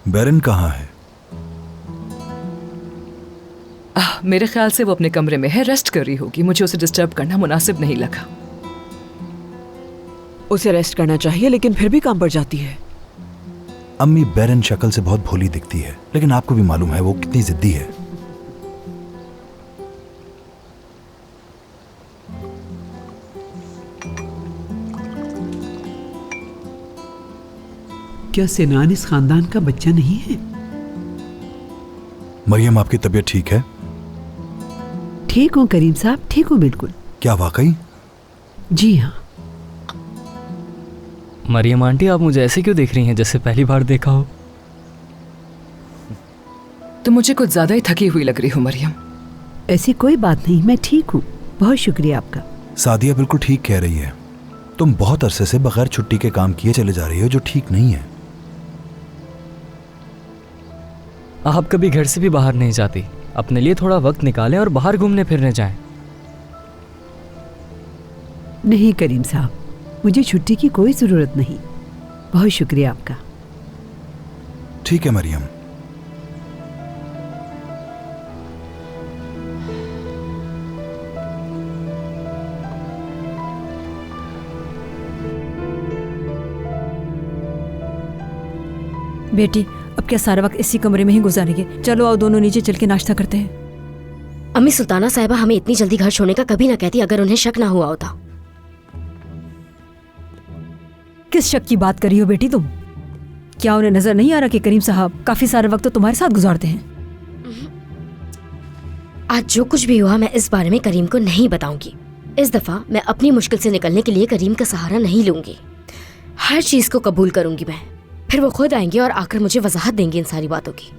बैरन कहाँ है? मेरे ख्याल से वो अपने कमरे में है, रेस्ट कर रही होगी। मुझे उसे डिस्टर्ब करना मुनासिब नहीं लगा। उसे रेस्ट करना चाहिए, लेकिन फिर भी काम पर जाती है। अम्मी बैरन शक्ल से बहुत भोली दिखती है, लेकिन आपको भी मालूम है वो कितनी जिद्दी है। क्या सिनान इस खानदान का बच्चा नहीं है? मरियम, आपकी तबीयत ठीक है? ठीक हूँ करीम साहब, ठीक हूँ बिल्कुल। क्या वाकई? जी हाँ। मरियम आंटी, आप मुझे ऐसे क्यों देख रही हैं जैसे पहली बार देखा हो? तो मुझे कुछ ज्यादा ही थकी हुई लग रही हो मरियम। ऐसी कोई बात नहीं, मैं ठीक हूँ। बहुत शुक्रिया आपका। सादिया बिल्कुल ठीक कह रही है। तुम बहुत अरसे से बगैर छुट्टी के काम किए चले जा रही हो, जो ठीक नहीं है। आप कभी घर से भी बाहर नहीं जाती। अपने लिए थोड़ा वक्त निकालें और बाहर घूमने फिरने जाएं। नहीं करीम साहब, मुझे छुट्टी की कोई ज़रूरत नहीं। बहुत शुक्रिया आपका। ठीक है मरियम। बेटी, अब क्या सारा वक्त इसी कमरे में ही गुजारेंगे? चलो आओ दोनों नीचे चल के नाश्ता करते हैं। अम्मी, सुल्ताना साहिबा हमें इतनी जल्दी घर छोड़ने का कभी ना कहती अगर उन्हें शक ना हुआ होता। किस शक की बात कर रही हो बेटी तुम? क्या उन्हें नजर नहीं आ रहा कि करीम साहब काफी सारा वक्त तो तुम्हारे साथ गुजारते हैं? आज जो कुछ भी हुआ मैं इस बारे में करीम को नहीं बताऊंगी। इस दफा मैं अपनी मुश्किल से निकलने के लिए करीम का सहारा नहीं लूंगी। हर चीज को कबूल करूंगी मैं। फिर वो खुद आएंगे और आकर मुझे वजाहत देंगे इन सारी बातों की।